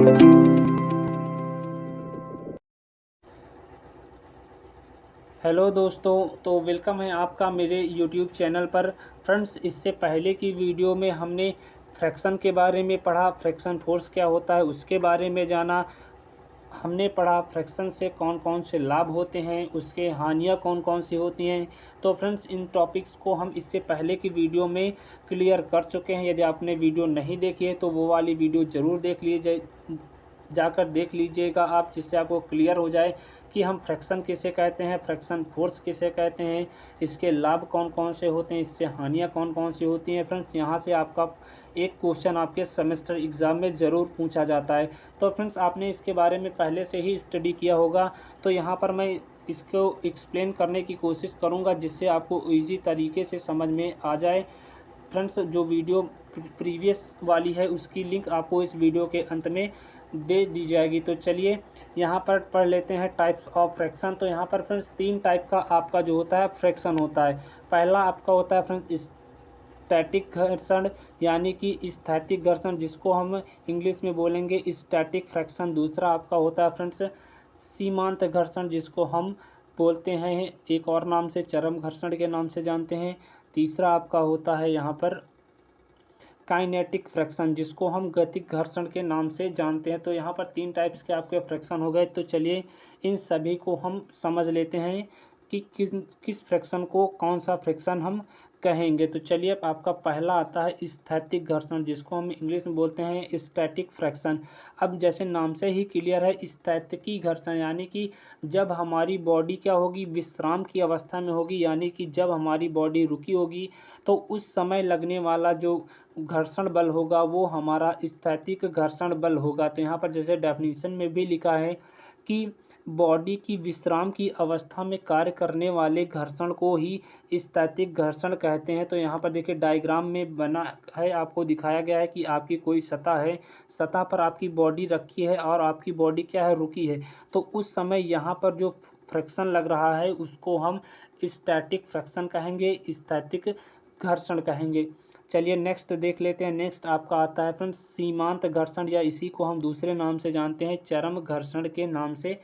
Hello दोस्तों, तो welcome है आपका मेरे यूट्यूब चैनल पर। फ्रेंड्स, इससे पहले की वीडियो में हमने फ्रैक्शन के बारे में पढ़ा, फ्रैक्शन फोर्स क्या होता है उसके बारे में जाना। हमने पढ़ा फ्रैक्शन से कौन कौन से लाभ होते हैं, उसके हानियाँ कौन कौन सी होती हैं। तो फ्रेंड्स, इन टॉपिक्स को हम इससे पहले की वीडियो में क्लियर कर चुके हैं। यदि आपने वीडियो नहीं देखी है तो वो वाली वीडियो ज़रूर जाकर देख लीजिएगा आप, जिससे आपको क्लियर हो जाए कि हम फ्रैक्शन किसे कहते हैं, फ्रैक्शन फोर्स किसे कहते हैं, इसके लाभ कौन कौन से होते हैं, इससे हानियाँ कौन कौन सी होती हैं। फ्रेंड्स, यहाँ से आपका एक क्वेश्चन आपके सेमेस्टर एग्ज़ाम में ज़रूर पूछा जाता है। तो फ्रेंड्स, आपने इसके बारे में पहले से ही स्टडी किया होगा, तो यहाँ पर मैं इसको एक्सप्लेन करने की कोशिश करूँगा जिससे आपको ईजी तरीके से समझ में आ जाए। फ्रेंड्स, जो वीडियो प्रीवियस वाली है उसकी लिंक आपको इस वीडियो के अंत में दे दी जाएगी। तो चलिए यहाँ पर पढ़ लेते हैं टाइप्स ऑफ फ्रैक्शन। तो यहाँ पर फ्रेंड्स 3 टाइप का आपका जो होता है फ्रैक्शन होता है। पहला आपका होता है फ्रेंड्स स्टैटिक घर्षण, यानी कि स्थैतिक घर्षण, जिसको हम इंग्लिश में बोलेंगे स्टैटिक फ्रैक्शन। दूसरा आपका होता है फ्रेंड्स सीमांत घर्षण, जिसको हम बोलते हैं एक और नाम से चरम घर्षण के नाम से जानते हैं। तीसरा आपका होता है यहाँ पर काइनेटिक फ्रैक्शन, जिसको हम गतिक घर्षण के नाम से जानते हैं। तो यहाँ पर 3 टाइप्स के आपके फ्रैक्शन हो गए। तो चलिए इन सभी को हम समझ लेते हैं कि किस फ्रैक्शन को कौन सा फ्रैक्शन हम कहेंगे। तो चलिए अब आपका पहला आता है स्थैतिक घर्षण, जिसको हम इंग्लिश में बोलते हैं स्टैटिक फ्रैक्शन। अब जैसे नाम से ही क्लियर है, स्थैतिकी घर्षण यानी कि जब हमारी बॉडी क्या होगी, विश्राम की अवस्था में होगी, यानी कि जब हमारी बॉडी रुकी होगी तो उस समय लगने वाला जो घर्षण बल होगा वो हमारा स्थैतिक घर्षण बल होगा। तो यहाँ पर जैसे डेफिनेशन में भी लिखा है कि बॉडी की विश्राम की अवस्था में कार्य करने वाले घर्षण को ही स्थैतिक घर्षण कहते हैं। तो यहाँ पर देखिए डायग्राम में बना है, आपको दिखाया गया है कि आपकी कोई सतह है, सतह पर आपकी बॉडी रखी है और आपकी बॉडी क्या है, रुकी है। तो उस समय यहाँ पर जो फ्रैक्शन लग रहा है उसको हम स्टैटिक फ्रैक्शन कहेंगे, स्थैतिक घर्षण कहेंगे। चलिए नेक्स्ट देख लेते हैं। नेक्स्ट आपका आता है फ्रेंड्स सीमांत घर्षण, या इसी को हम दूसरे नाम से जानते हैं चरम घर्षण के नाम से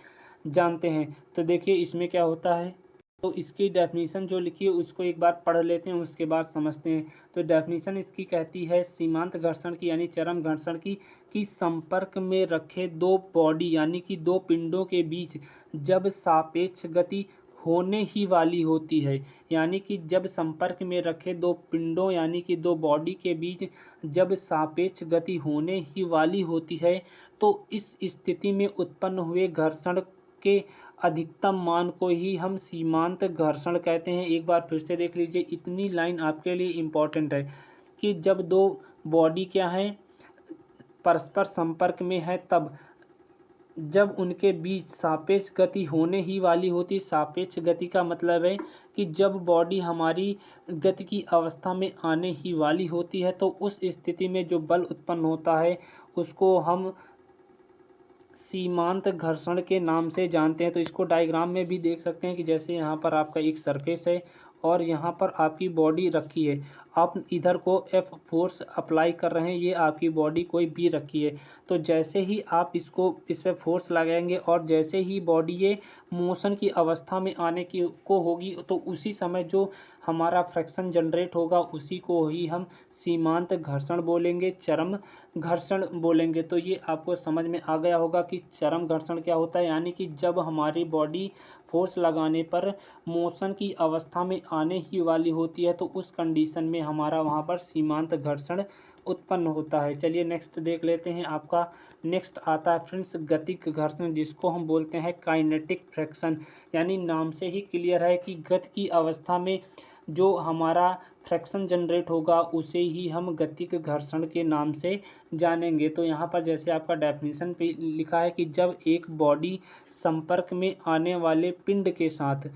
जानते हैं। तो देखिए इसमें क्या होता है, तो इसकी डेफिनेशन जो लिखी है उसको एक बार पढ़ लेते हैं, उसके बाद समझते हैं। तो डेफिनेशन इसकी कहती है सीमांत घर्षण की यानी चरम घर्षण की कि संपर्क में रखे दो बॉडी यानी कि दो पिंडों के बीच जब सापेक्ष गति होने ही वाली होती है, यानी कि जब संपर्क में रखे दो पिंडों यानी कि दो बॉडी के बीच जब सापेक्ष गति होने ही वाली होती है, तो इस स्थिति में उत्पन्न हुए घर्षण के अधिकतम मान को ही हम सीमांत घर्षण कहते हैं। एक बार फिर से देख लीजिए, इतनी लाइन आपके लिए इम्पोर्टेंट है कि जब दो बॉडी क्या है, परस्पर संपर्क में है, तब जब उनके बीच सापेक्ष गति होने ही वाली होती। सापेक्ष गति का मतलब है कि जब बॉडी हमारी गति की अवस्था में आने ही वाली होती है तो उस स्थिति में जो बल उत्पन्न होता है उसको हम सीमांत घर्षण के नाम से जानते हैं। तो इसको डायग्राम में भी देख सकते हैं कि जैसे यहाँ पर आपका एक सरफेस है और यहाँ पर आपकी बॉडी रखी है, आप इधर को एफ फोर्स अप्लाई कर रहे हैं, ये आपकी बॉडी कोई भी रखी है। तो जैसे ही आप इसको इस पर फोर्स लगाएंगे और जैसे ही बॉडी ये मोशन की अवस्था में आने की को होगी तो उसी समय जो हमारा फ्रैक्शन जनरेट होगा उसी को ही हम सीमांत घर्षण बोलेंगे, चरम घर्षण बोलेंगे। तो ये आपको समझ में आ गया होगा कि चरम घर्षण क्या होता है, यानी कि जब हमारी बॉडी फोर्स लगाने पर मोशन की अवस्था में आने ही वाली होती है तो उस कंडीशन में हमारा वहाँ पर सीमांत घर्षण उत्पन्न होता है। चलिए नेक्स्ट देख लेते हैं। आपका नेक्स्ट आता है फ्रेंड्स गतिक घर्षण, जिसको हम बोलते हैं काइनेटिक फ्रैक्शन, यानी नाम से ही क्लियर है कि गति की अवस्था में जो हमारा फ्रैक्शन जनरेट होगा उसे ही हम गतिक घर्षण के नाम से जानेंगे। तो यहाँ पर जैसे आपका डेफिनेशन पे लिखा है कि जब एक बॉडी संपर्क में आने वाले पिंड के साथ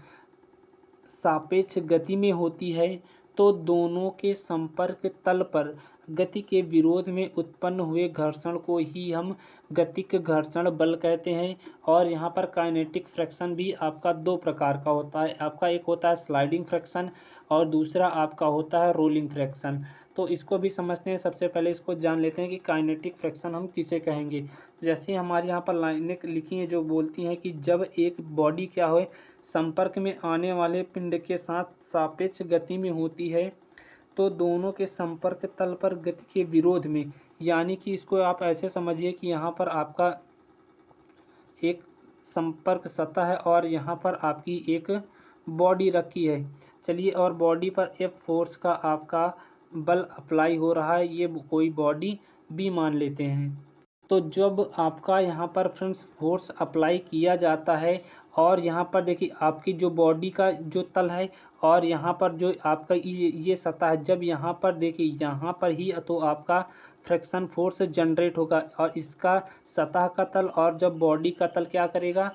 सापेक्ष गति में होती है तो दोनों के संपर्क तल पर गति के विरोध में उत्पन्न हुए घर्षण को ही हम गतिक घर्षण बल कहते हैं। और यहाँ पर काइनेटिक फ्रैक्शन भी आपका दो प्रकार का होता है, आपका एक होता है स्लाइडिंग फ्रैक्शन और दूसरा आपका होता है रोलिंग फ्रैक्शन। तो इसको भी समझते हैं। सबसे पहले इसको जान लेते हैं कि काइनेटिक फ्रैक्शन हम किसे कहेंगे। जैसे हमारे यहाँ पर लाइनें लिखी हैं जो बोलती हैं कि जब एक बॉडी क्या हो संपर्क में आने वाले पिंड के साथ सापेक्ष गति में होती है तो दोनों के संपर्क तल पर गति के विरोध में, यानी कि इसको आप ऐसे समझिए कि यहाँ पर आपका एक संपर्क सतह है और यहाँ पर आपकी एक बॉडी रखी है। चलिए, और बॉडी पर एफ फोर्स का आपका बल अप्लाई हो रहा है, ये कोई बॉडी बी मान लेते हैं। तो जब आपका यहाँ पर फ्रेंड्स फोर्स अप्लाई किया जाता है और यहाँ पर देखिए आपकी जो बॉडी का जो तल है और यहाँ पर जो आपका ये सतह है, जब यहाँ पर देखिए यहाँ पर ही तो आपका फ्रिक्शन फोर्स जनरेट होगा और इसका सतह का तल और जब बॉडी का तल क्या करेगा,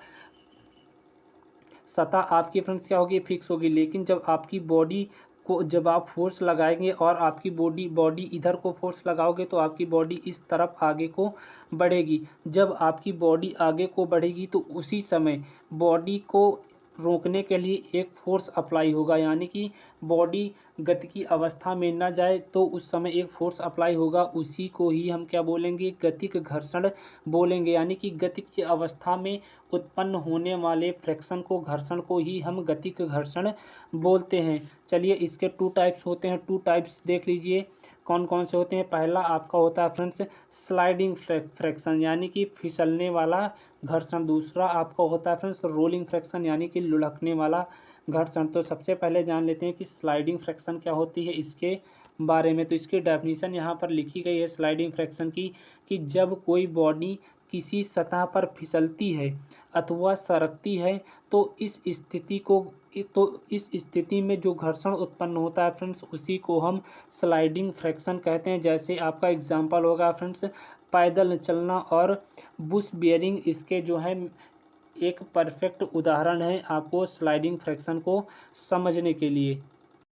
सतह आपकी फ्रेंड्स क्या होगी, फिक्स होगी। लेकिन जब आपकी बॉडी को जब आप फोर्स लगाएंगे और आपकी बॉडी इधर को फोर्स लगाओगे तो आपकी बॉडी इस तरफ आगे को बढ़ेगी। जब आपकी बॉडी आगे को बढ़ेगी तो उसी समय बॉडी को रोकने के लिए एक फोर्स अप्लाई होगा, यानी कि बॉडी गति की अवस्था में न जाए तो उस समय एक फोर्स अप्लाई होगा। उसी को ही हम क्या बोलेंगे, गतिक घर्षण बोलेंगे। यानी कि गति की अवस्था में उत्पन्न होने वाले फ्रिक्शन को, घर्षण को ही हम गतिक घर्षण बोलते हैं। चलिए, इसके टू टाइप्स होते हैं, टू टाइप्स देख लीजिए कौन कौन से होते हैं। पहला आपका होता है फ्रेंड्स स्लाइडिंग फ्रिक्शन, यानी कि फिसलने वाला घर्षण। दूसरा आपका होता है फ्रेंड्स रोलिंग फ्रिक्शन, यानी कि लुढ़कने वाला घर्षण। तो सबसे पहले जान लेते हैं कि स्लाइडिंग फ्रिक्शन क्या होती है इसके बारे में। तो इसकी डेफिनेशन यहाँ पर लिखी गई है स्लाइडिंग फ्रिक्शन की, कि जब कोई बॉडी किसी सतह पर फिसलती है अथवा सरकती है तो इस स्थिति में जो घर्षण उत्पन्न होता है फ्रेंड्स उसी को हम स्लाइडिंग फ्रिक्शन कहते हैं। जैसे आपका एग्जांपल होगा फ्रेंड्स पैदल चलना और बुश बेयरिंग, इसके जो है एक परफेक्ट उदाहरण है आपको स्लाइडिंग फ्रिक्शन को समझने के लिए।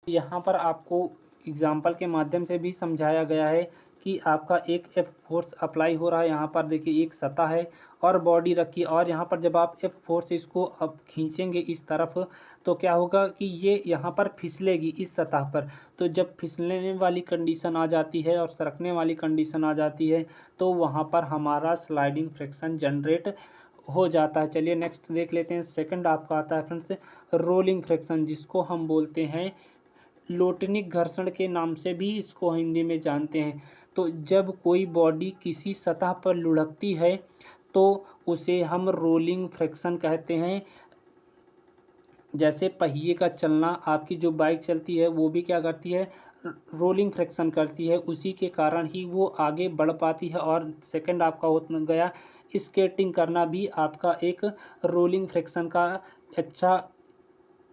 यहाँ पर आपको एग्जाम्पल के माध्यम से भी समझाया गया है कि आपका एक एफ फोर्स अप्लाई हो रहा है। यहाँ पर देखिए एक सतह है और बॉडी रखी है और यहाँ पर जब आप एफ फोर्स इसको अब खींचेंगे इस तरफ तो क्या होगा कि ये यहाँ पर फिसलेगी इस सतह पर। तो जब फिसलने वाली कंडीशन आ जाती है और सरकने वाली कंडीशन आ जाती है तो वहाँ पर हमारा स्लाइडिंग फ्रिक्शन जनरेट हो जाता है। चलिए नेक्स्ट देख लेते हैं। सेकंड आपका आता है फ्रेंड्स रोलिंग फ्रिक्शन, जिसको हम बोलते हैं लोटनिक घर्षण के नाम से भी इसको हिंदी में जानते हैं। तो जब कोई बॉडी किसी सतह पर लुढ़कती है तो उसे हम रोलिंग फ्रिक्शन कहते हैं। जैसे पहिए का चलना, आपकी जो बाइक चलती है वो भी क्या करती है, रोलिंग फ्रिक्शन करती है, उसी के कारण ही वो आगे बढ़ पाती है। और सेकंड आपका हो गया स्केटिंग करना भी आपका एक रोलिंग फ्रिक्शन का अच्छा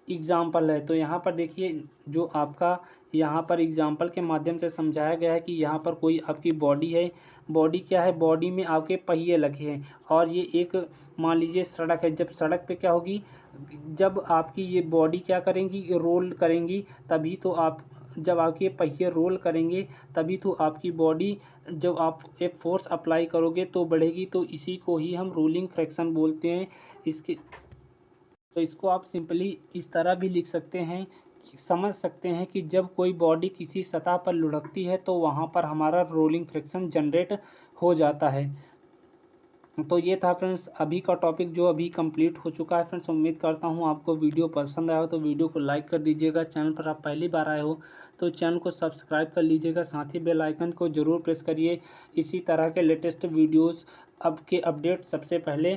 एग्जाम्पल है। तो यहाँ पर देखिए जो आपका यहाँ पर एग्जाम्पल के माध्यम से समझाया गया है कि यहाँ पर कोई आपकी बॉडी है, बॉडी क्या है, बॉडी में आपके पहिए लगे हैं और ये एक मान लीजिए सड़क है। जब सड़क पे क्या होगी, जब आपकी ये बॉडी क्या करेंगी, रोल करेंगी, तभी तो आप जब आपके पहिए रोल करेंगे तभी तो आपकी बॉडी, जब आप एक फोर्स अप्लाई करोगे तो बढ़ेगी। तो इसी को ही हम रोलिंग फ्रिक्शन बोलते हैं। इसके तो इसको आप सिंपली इस तरह भी लिख सकते हैं, समझ सकते हैं कि जब कोई बॉडी किसी सतह पर लुढ़कती है तो वहाँ पर हमारा रोलिंग फ्रिक्शन जनरेट हो जाता है। तो ये था फ्रेंड्स अभी का टॉपिक जो अभी कंप्लीट हो चुका है। फ्रेंड्स उम्मीद करता हूँ आपको वीडियो पसंद आया हो तो वीडियो को लाइक कर दीजिएगा। चैनल पर आप पहली बार आए हो तो चैनल को सब्सक्राइब कर लीजिएगा, साथ ही बेल आइकन को जरूर प्रेस करिए इसी तरह के लेटेस्ट वीडियोस अब के अपडेट सबसे पहले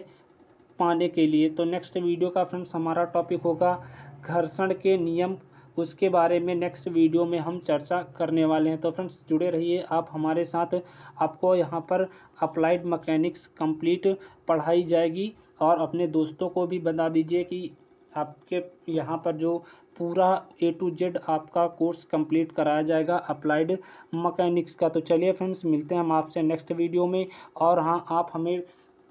पाने के लिए। तो नेक्स्ट वीडियो का फ्रेंड्स हमारा टॉपिक होगा घर्षण के नियम, उसके बारे में नेक्स्ट वीडियो में हम चर्चा करने वाले हैं। तो फ्रेंड्स जुड़े रहिए आप हमारे साथ। आपको यहाँ पर अप्लाइड मैकेनिक्स कंप्लीट पढ़ाई जाएगी और अपने दोस्तों को भी बता दीजिए कि आपके यहाँ पर जो पूरा A to Z आपका कोर्स कंप्लीट कराया जाएगा अप्लाइड मैकेनिक्स का। तो चलिए फ्रेंड्स मिलते हैं हम आपसे नेक्स्ट वीडियो में। और हाँ, आप हमें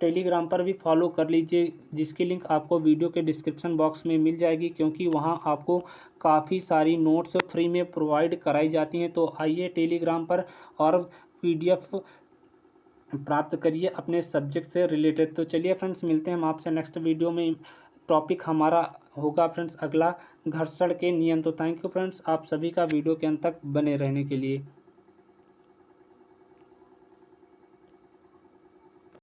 टेलीग्राम पर भी फॉलो कर लीजिए, जिसकी लिंक आपको वीडियो के डिस्क्रिप्शन बॉक्स में मिल जाएगी, क्योंकि वहां आपको काफ़ी सारी नोट्स फ्री में प्रोवाइड कराई जाती हैं। तो आइए टेलीग्राम पर और PDF प्राप्त करिए अपने सब्जेक्ट से रिलेटेड। तो चलिए फ्रेंड्स मिलते हैं हम आपसे नेक्स्ट वीडियो में। टॉपिक हमारा होगा फ्रेंड्स अगला घर्षण के नियम। तो थैंक यू फ्रेंड्स आप सभी का वीडियो के अंत तक बने रहने के लिए।